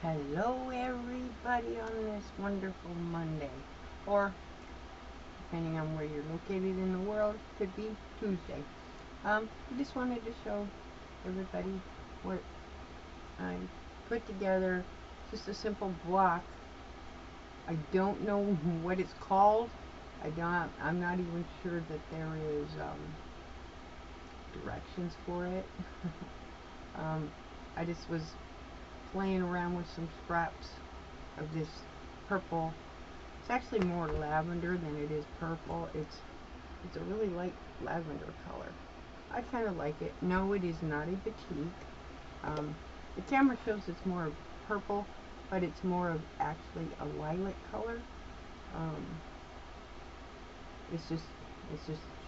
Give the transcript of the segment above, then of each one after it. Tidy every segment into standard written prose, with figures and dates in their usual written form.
Hello everybody on this wonderful Monday, or depending on where you're located in the world, could be Tuesday. I just wanted to show everybody what I put together, just a simple block. I don't know what it's called. I'm not even sure that there is directions for it. I just was playing around with some scraps of this purple. It's actually more lavender than it is purple. It's a really light lavender color. I kind of like it. No, it is not a batik. The camera shows it's more of purple, but it's more of actually a lilac color. Um, it's just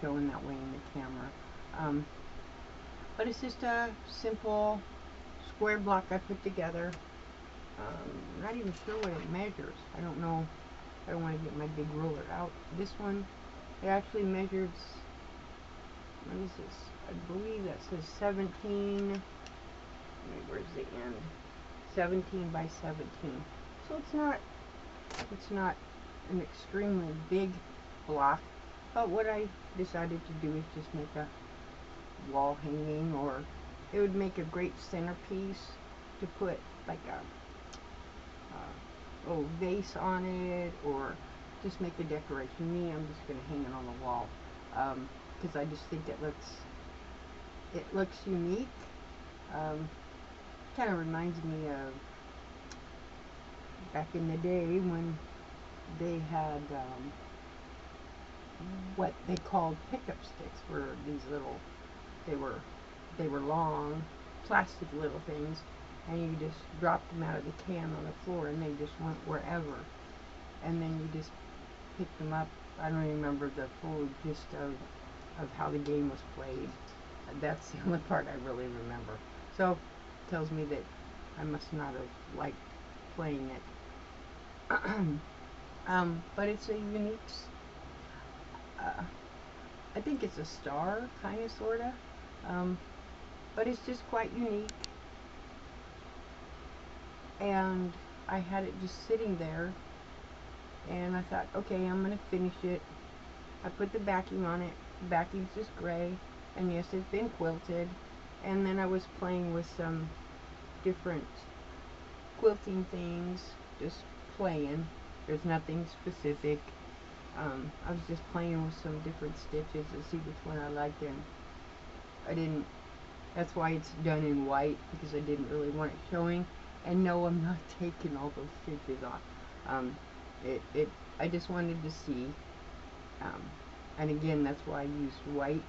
showing that way in the camera. But it's just a simple square block I put together. Not even sure what it measures. I don't know. I don't want to get my big ruler out. This one, it actually measures, what is this? I believe that says 17, where's the end? 17 by 17. So it's not an extremely big block, but what I decided to do is just make a wall hanging, or it would make a great centerpiece to put like a little vase on it, or just make a decoration. Me, I'm just going to hang it on the wall because I just think it looks unique. Kind of reminds me of back in the day when they had what they called pickup sticks, were these little, they were long plastic little things, and you just dropped them out of the can on the floor and they just went wherever, and then you just picked them up. I don't remember the full gist of how the game was played. That's the only part I really remember, so it tells me that I must not have liked playing it. But it's a unique, I think it's a star, kind of, sort of, but it's just quite unique. And I had it just sitting there, and I thought, okay, I'm going to finish it. I put the backing on it. The backing's just gray, and yes, it's been quilted. And then I was playing with some different quilting things, just playing. There's nothing specific. I was just playing with some different stitches to see which one I liked, and I didn't. That's why it's done in white, because I didn't really want it showing. And no, I'm not taking all those stitches off. I just wanted to see. And again, that's why I used white,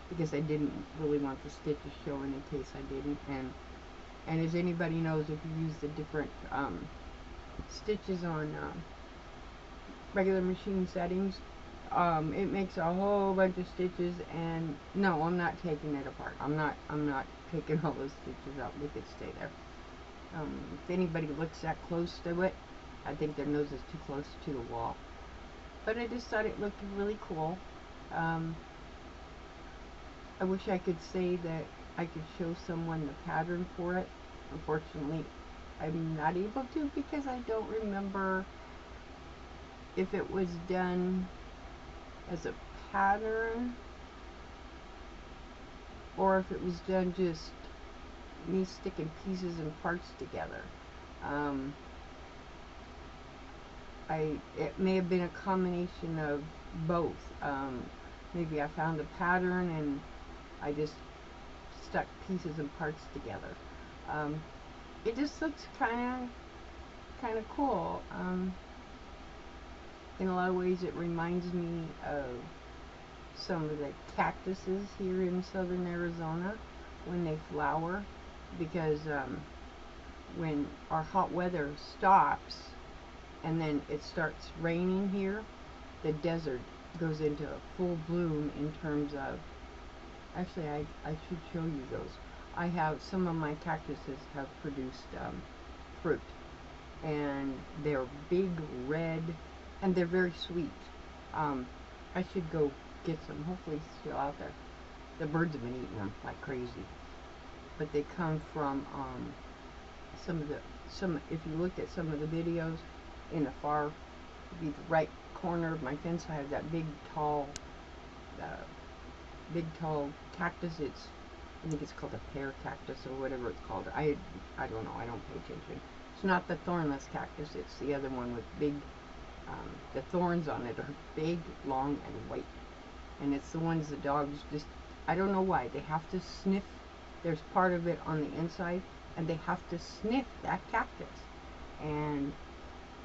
because I didn't really want the stitches showing in case I didn't. And as anybody knows, if you use the different stitches on regular machine settings, it makes a whole bunch of stitches. And no, I'm not taking it apart. I'm not taking all those stitches out. They could stay there. If anybody looks that close to it, I think their nose is too close to the wall. But I just thought it looked really cool. I wish I could say that I could show someone the pattern for it. Unfortunately, I'm not able to, because I don't remember if it was done as a pattern or if it was done just me sticking pieces and parts together. It may have been a combination of both. Maybe I found a pattern and I just stuck pieces and parts together. It just looks kind of cool. In a lot of ways, it reminds me of some of the cactuses here in southern Arizona when they flower, because when our hot weather stops and then it starts raining here, the desert goes into full bloom in terms of, actually I should show you those. I have, some of my cactuses have produced fruit, and they're big red, and they're very sweet. I should go get some. Hopefully it's still out there. The birds have been eating them like crazy. But they come from if you looked at some of the videos in the far, the right corner of my fence, I have that uh, big tall cactus. I think it's called a pear cactus or whatever it's called. I don't know. I don't pay attention. It's not the thornless cactus. It's the other one with big. The thorns on it are big, long, and white. And it's the ones the dogs just. I don't know why they have to sniff. There's part of it on the inside, and they have to sniff that cactus. And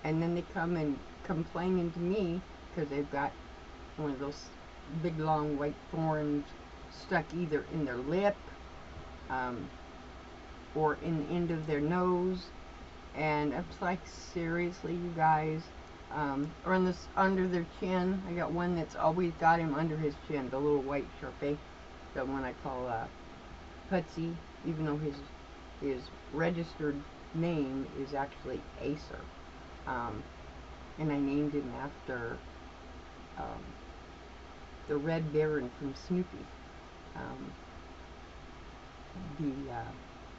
then they come and complaining to me because they've got one of those big long white thorns stuck either in their lip or in the end of their nose. And it's like, seriously, you guys, or under their chin. I got one that's always got him under his chin, the little white Sharpei, the one I call Putsy, even though his registered name is actually Acer. And I named him after the Red Baron from Snoopy.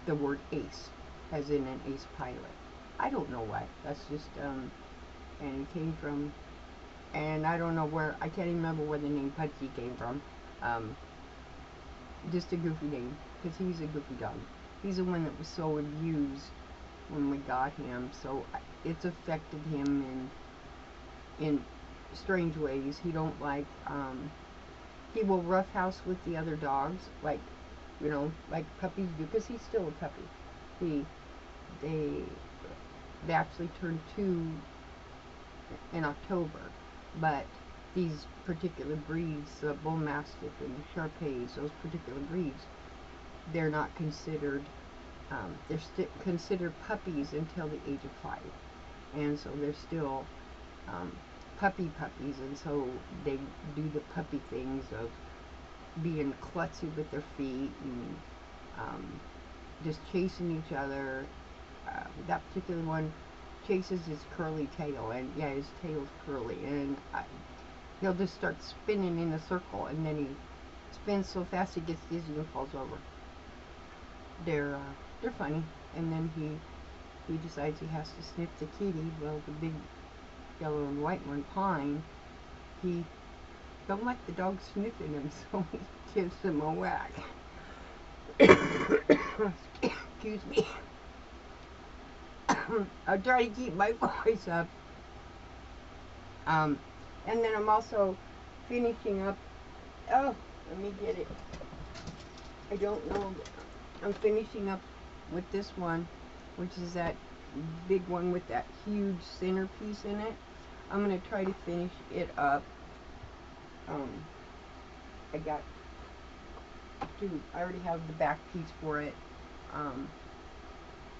The word ace, as in an ace pilot. I don't know why. That's just, and it came from, and I don't know where, I can't even remember where the name Putsy came from. Just a goofy name, because he's a goofy dog. He's the one that was so abused when we got him, so it's affected him in strange ways. He don't like, he will roughhouse with the other dogs, like, you know, like puppies do, because he's still a puppy. They actually turned 2 in October, but these particular breeds, the Bull Mastiff and the Sharpeis, those particular breeds, they're not considered, they're considered puppies until the age of 5, and so they're still puppies, and so they do the puppy things of being klutzy with their feet and just chasing each other. That particular one chases his curly tail, and yeah, his tail's curly, and he'll just start spinning in a circle, and then he spins so fast he gets dizzy and falls over. They're funny, and then he decides he has to sniff the kitty. Well, the big yellow and white one, Pine, he don't like the dog sniffing him, so he gives him a whack. Excuse me. I'll try to keep my voice up. And then I'm also finishing up. Oh, let me get it. I don't know. I'm finishing up with this one, which is that big one with that huge centerpiece in it. I'm going to try to finish it up. I already have the back piece for it.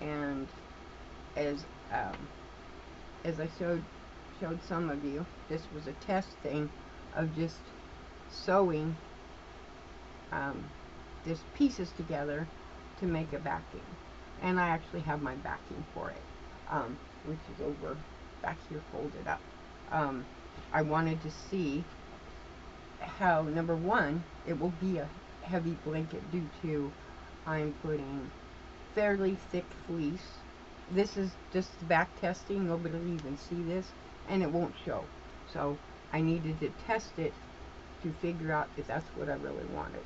And as I showed some of you, this was a test thing of just sewing just pieces together to make a backing. And I actually have my backing for it, which is over back here folded up. I wanted to see how, number one, it will be a heavy blanket due to I'm putting fairly thick fleece. This is just back testing. Nobody will even see this, and it won't show. So I needed to test it to figure out if that's what I really wanted.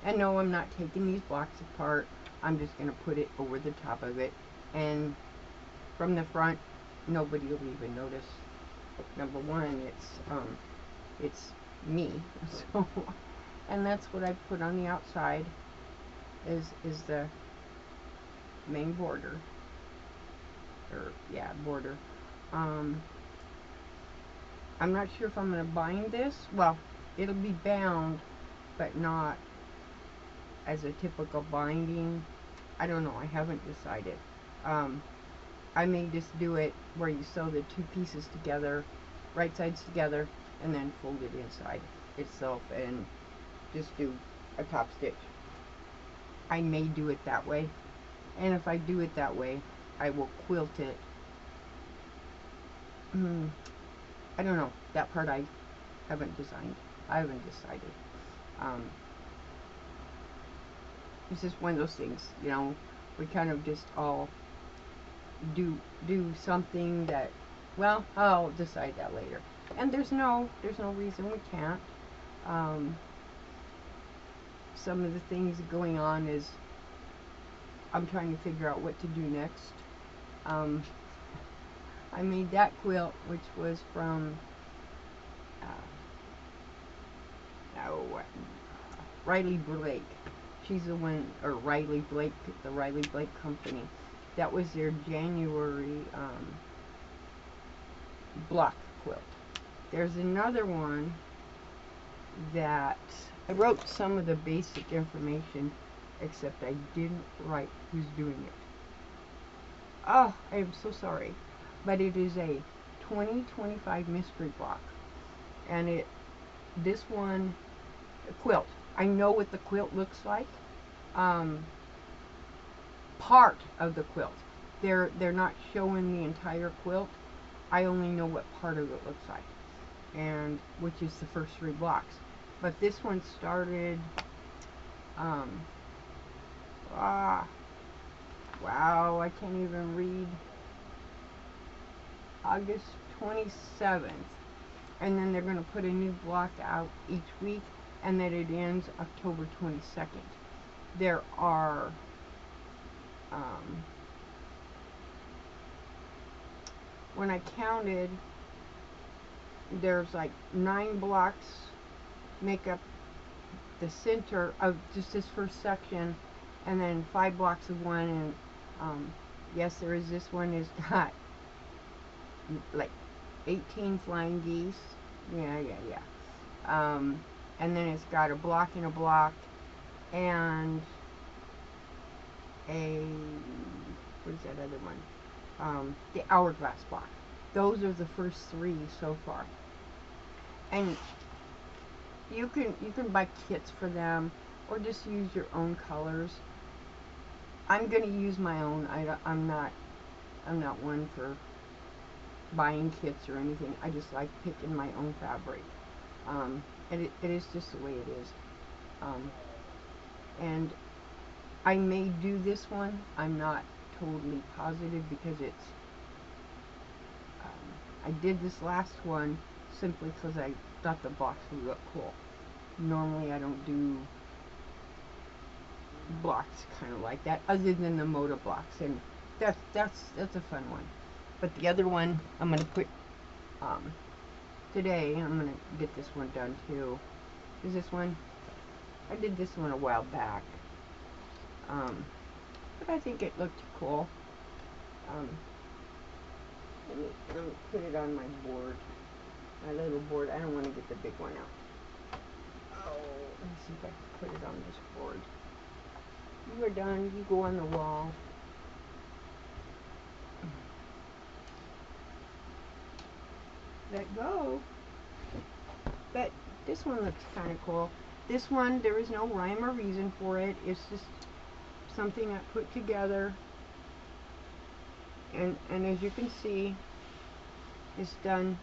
And no, I'm not taking these blocks apart. I'm just going to put it over the top of it, and from the front, nobody will even notice. Number one, it's me. So, and that's what I put on the outside. Is the main border, or yeah, border. I'm not sure if I'm going to bind this. Well, it'll be bound, but not as a typical binding. I don't know. I haven't decided. I may just do it where you sew the two pieces together, right sides together, and then fold it inside itself and just do a top stitch. I may do it that way, and if I do it that way, I will quilt it. I don't know. That part I haven't designed. I haven't decided. It's just one of those things, you know, we kind of just all do something that, well, I'll decide that later. And there's no reason we can't. Um, some of the things going on is I'm trying to figure out what to do next. Um, I made that quilt, which was from Riley Blake. She's the one, or Riley Blake, the Riley Blake Company. That was their January block quilt. There's another one that I wrote some of the basic information, except I didn't write who's doing it. Oh, I am so sorry. But it is a 2025 mystery block. And this one, a quilt. I know what the quilt looks like. Part of the quilt. They're not showing the entire quilt. I only know what part of it looks like, and which is the first 3 blocks. But this one started. Wow, I can't even read. August 27th, and then they're going to put a new block out each week, and then it ends October 22nd. There are when I counted, there's like 9 blocks make up the center of just this first section, and then 5 blocks of one. And yes, there is this one has got like 18 flying geese. Yeah. And then it's got a block and a block, and what is that other one? The hourglass block. Those are the first 3 so far. And you can buy kits for them, or just use your own colors. I'm gonna use my own. I'm not one for buying kits or anything. I just like picking my own fabric. And it is just the way it is. And I may do this one. I'm not totally positive, because it's I did this last one simply because I thought the box would look cool. Normally I don't do blocks kind of like that, other than the motor blocks, and that's a fun one. But the other one I'm going to put today. I'm going to get this one done too. Is this one? I did this one a while back, but I think it looked cool. Let me put it on my board, my little board. I don't want to get the big one out. Oh, let me see if I can put it on this board. You are done. You go on the wall. Let go. But this one looks kind of cool. This one, there is no rhyme or reason for it. It's just something I put together. And as you can see, it's done.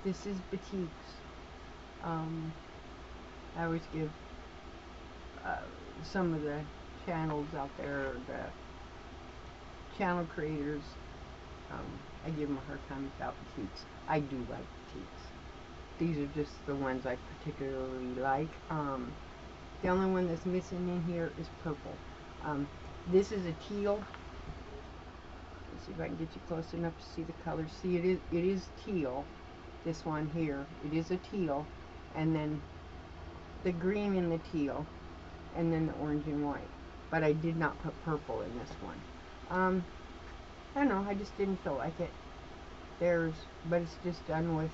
This is batiks. I always give some of the channels out there, the channel creators, I give them a hard time about batiks. I do like batiks. These are just the ones I particularly like. The only one that's missing in here is purple. This is a teal. Let's see if I can get you close enough to see the color. See, it is teal. This one here, it is a teal, and then the green in the teal, and then the orange and white. But I did not put purple in this one. I don't know, I just didn't feel like it. But it's just done with,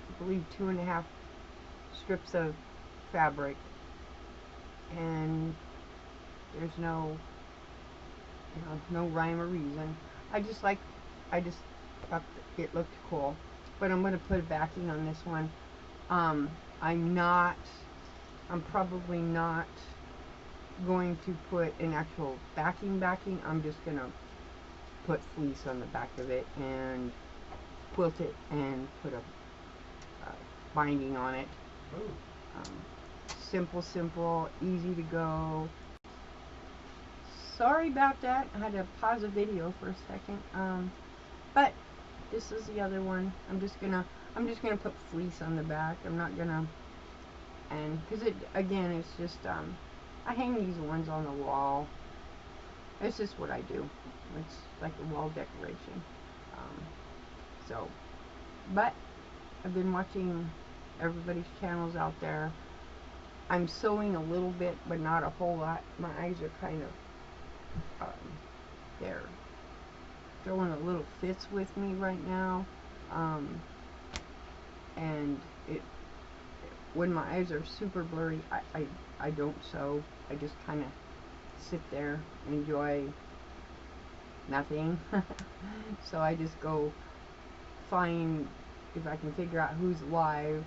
I believe, 2.5 strips of fabric, and there's no rhyme or reason. I just thought it looked cool. But I'm going to put a backing on this one. I'm probably not going to put an actual backing. I'm just going to put fleece on the back of it and quilt it and put a binding on it. Simple, easy to go. sorry about that. I had to pause the video for a second. But this is the other one. I'm just gonna put fleece on the back. I'm not gonna, and because it, again, it's just I hang these ones on the wall. It's just what I do. It's like a wall decoration. So, but I've been watching everybody's channels out there. I'm sewing a little bit, but not a whole lot. My eyes are kind of, they're throwing a little fits with me right now. And when my eyes are super blurry, I don't sew. I just kind of sit there, enjoy nothing. So I just go find, if I can figure out who's live,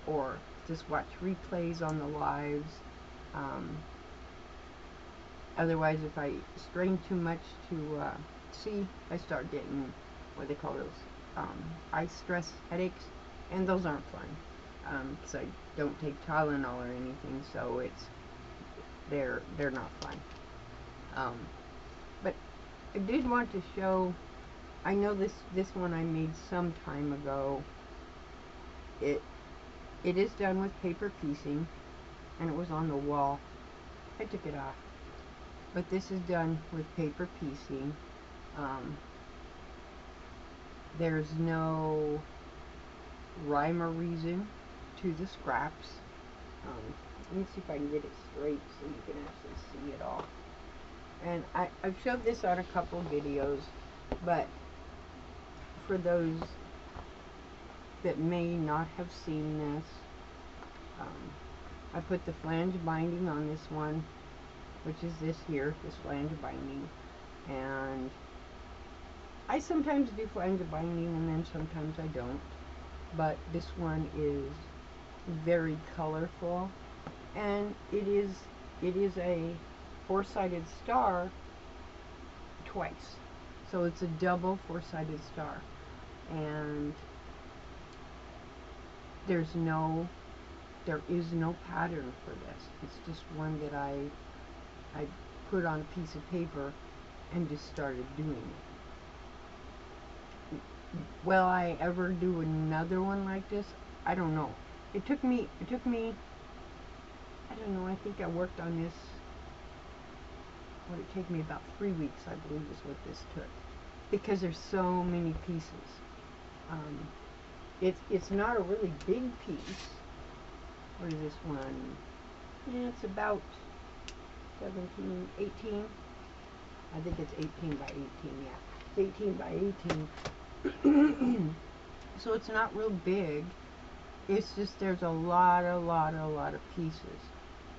or just watch replays on the lives. Otherwise, if I strain too much to see, I start getting what they call those eye stress headaches, and those aren't fun, because I don't take Tylenol or anything, so they're not fun. But I did want to show. I know this one I made some time ago. It is done with paper piecing, and it was on the wall. I took it off, but this is done with paper piecing. There's no rhyme or reason to the scraps. Let me see if I can get it straight so you can actually see it all. And I've showed this on a couple videos, but for those that may not have seen this, I put the flange binding on this one, which is this here, this flange binding, and I sometimes do flange binding and then sometimes I don't, but this one is very colorful, and it is a four-sided star twice, so it's a double four-sided star, and there is no pattern for this. It's just one that I put on a piece of paper and just started doing it. Will I ever do another one like this? I don't know. It took me, I don't know, I think I worked on this, would it take me about 3 weeks, I believe is what this took, because there's so many pieces. It's not a really big piece. What is this one? Yeah, it's about 17, 18. I think it's 18 by 18, yeah. It's 18 by 18. So it's not real big. It's just there's a lot of pieces.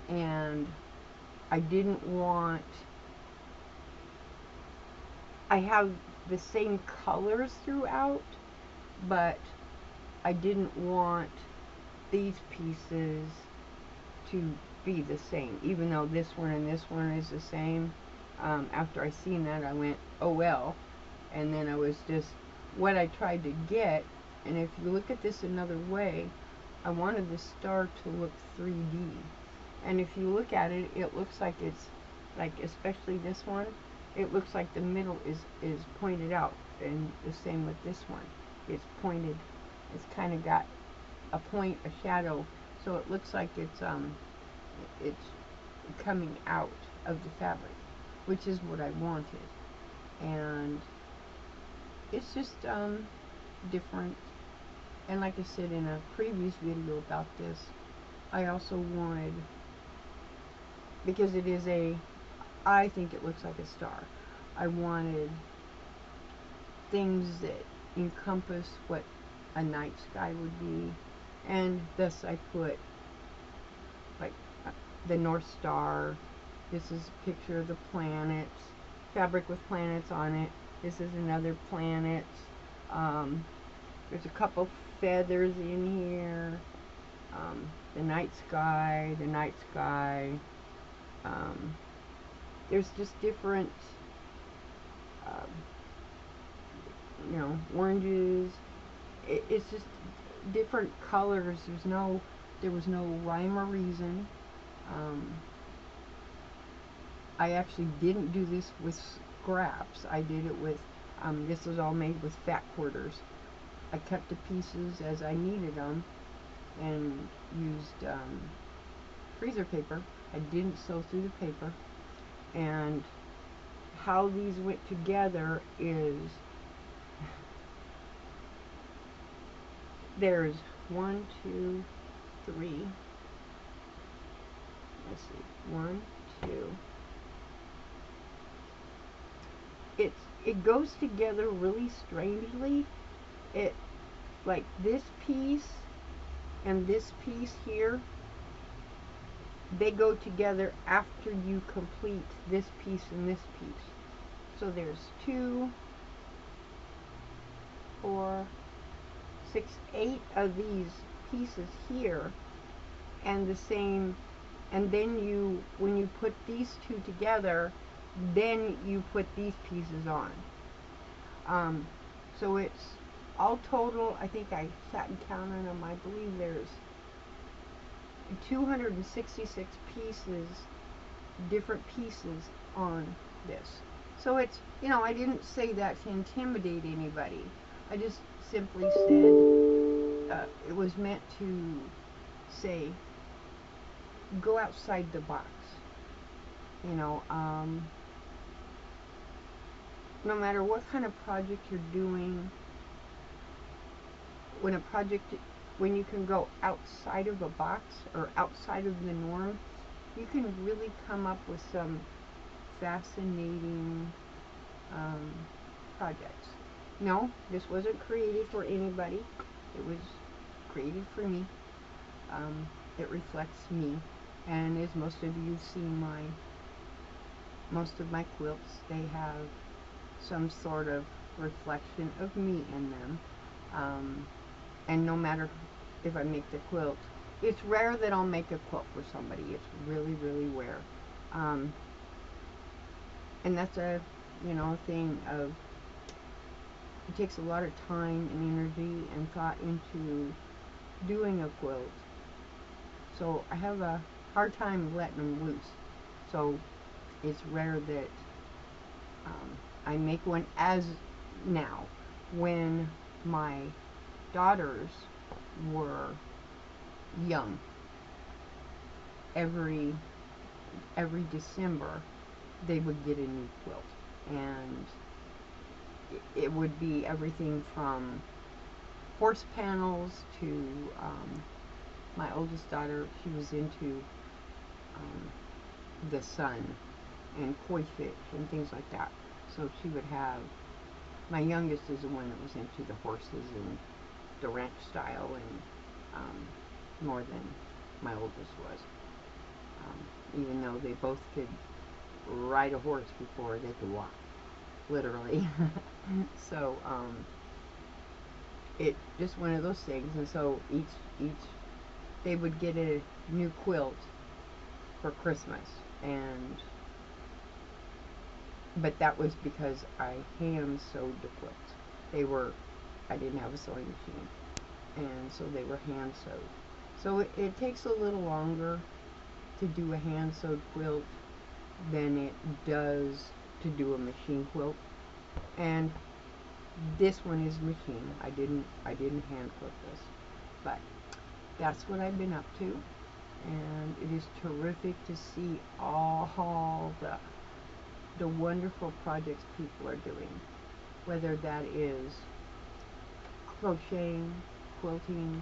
And I didn't want, I have the same colors throughout, but I didn't want these pieces to be the same, even though this one and this one is the same. After I seen that, I went, oh well, and then I was just, what I tried to get, and if you look at this another way, I wanted the star to look 3D, and if you look at it, it looks like it's, like especially this one, it looks like the middle is pointed out, and the same with this one. It's pointed, it's kind of got a point, a shadow, so it looks like it's coming out of the fabric, which is what I wanted. And it's just different. And like I said in a previous video about this, I also wanted, because it is I think it looks like a star, I wanted things that encompass what a night sky would be, and thus I put like the North Star. This is a picture of the planets, fabric with planets on it. This is another planet. There's a couple feathers in here. The night sky, there's just different, you know, oranges. It's just different colors. There was no rhyme or reason. I actually didn't do this with scraps. I did it with, this was all made with fat quarters. I cut the pieces as I needed them and used freezer paper. I didn't sew through the paper. And how these went together is, there's 1, 2, 3, let's see, 1, 2. It goes together really strangely. It, like this piece and this piece here, they go together after you complete this piece and this piece. So there's 2, 4, 6, 8 of these pieces here, and the same, and then you, when you put these two together, then you put these pieces on. So it's all total, I think I sat and counted them, I believe there's 266 pieces, different pieces on this. So it's, you know, I didn't say that to intimidate anybody. I just simply said it was meant to say, go outside the box. You know, no matter what kind of project you're doing, when you can go outside of a box or outside of the norm, you can really come up with some fascinating projects. No, this wasn't created for anybody. It was created for me. It reflects me, and as most of you see most of my quilts, they have some sort of reflection of me in them. And no matter if I make the quilt, it's rare that I'll make a quilt for somebody. It's really, really rare. And that's a, you know, thing of, it takes a lot of time and energy and thought into doing a quilt. So I have a hard time letting them loose. So it's rare that I make one. As now, when my daughters were young, every December they would get a new quilt, and it would be everything from horse panels to my oldest daughter, she was into the sun and koi fish and things like that. So she would have, my youngest is the one that was into the horses and the ranch style, and more than my oldest was. Even though they both could ride a horse before they could walk, literally. So it just one of those things. And so each they would get a new quilt for Christmas, but that was because I hand sewed the quilts. I didn't have a sewing machine, and so they were hand sewed. So it takes a little longer to do a hand sewed quilt than it does to do a machine quilt. And this one is machine. I didn't hand quilt this, but that's what I've been up to, and it is terrific to see all the wonderful projects people are doing, whether that is crocheting, quilting,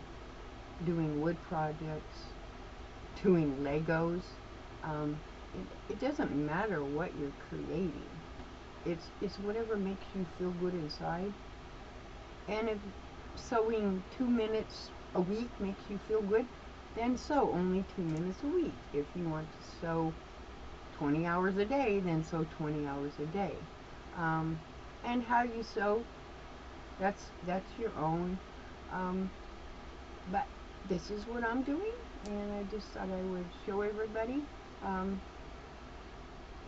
doing wood projects, doing Legos. It doesn't matter what you're creating. It's whatever makes you feel good inside. And if sewing 2 minutes a week makes you feel good, then sew only 2 minutes a week. If you want to sew 20 hours a day, then sew 20 hours a day. And how you sew, that's your own. But this is what I'm doing, and I just thought I would show everybody. I'm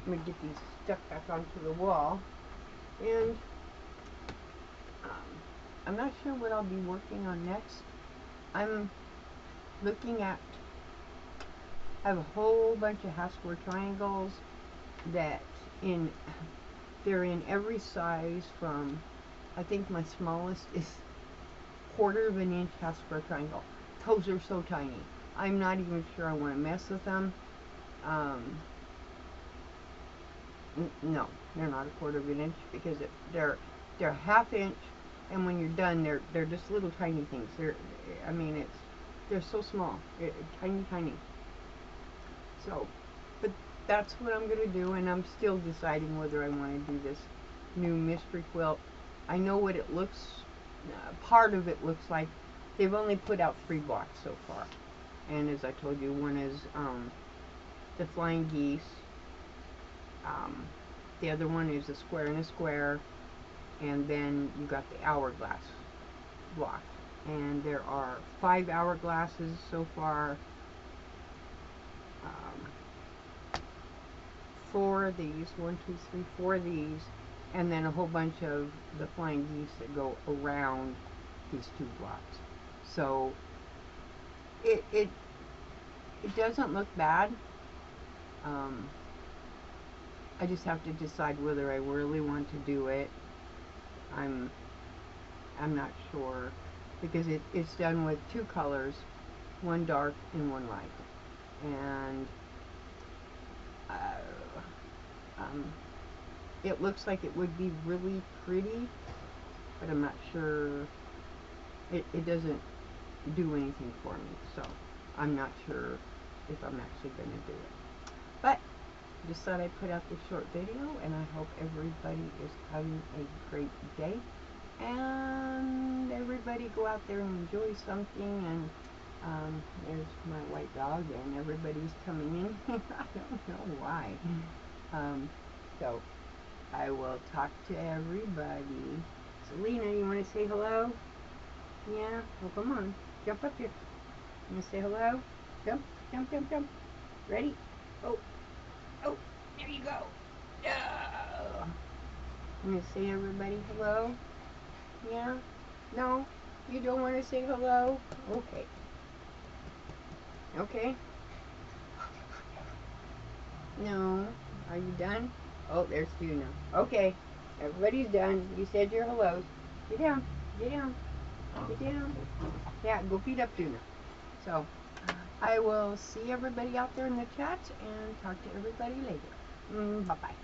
going to get these stuck back onto the wall, and I'm not sure what I'll be working on next. I'm looking at, I have a whole bunch of half square triangles, that they're in every size from, I think my smallest is 1/4 of an inch half square triangle. Those are so tiny. I'm not even sure I want to mess with them. No, they're not 1/4 of an inch because they're 1/2 inch, and when you're done, they're just little tiny things. I mean, they're so small, tiny. So, but that's what I'm gonna do, and I'm still deciding whether I want to do this new mystery quilt. I know what it looks. Part of it looks like. They've only put out 3 blocks so far, and as I told you, one is the flying geese. The other one is a square and a square, and then you got the hourglass block. And there are 5 hourglasses so far. 4 of these, 1, 2, 3, 4 of these, and then a whole bunch of the flying geese that go around these 2 blocks. So it doesn't look bad. I just have to decide whether I really want to do it. I'm not sure, because it's done with 2 colors, one dark and one light, and it looks like it would be really pretty, but I'm not sure. It doesn't do anything for me, so I'm not sure if I'm actually going to do it. But just thought I'd put out this short video, and I hope everybody is having a great day, and everybody go out there and enjoy something. And there's my white dog, and everybody's coming in here. I don't know why. So I will talk to everybody. Selena, you want to say hello? Yeah? Well, come on. Jump up here. You want to say hello? Jump, jump, jump, jump. Ready? Oh, there you go. You want to say everybody hello? Yeah? No? You don't want to say hello? Okay. Okay? No. Are you done? Oh, there's Tuna. Okay. Everybody's done. You said your hellos. Get down. Get down. Get down. Yeah, go feed up Tuna. So, I will see everybody out there in the chat and talk to everybody later. Bye-bye.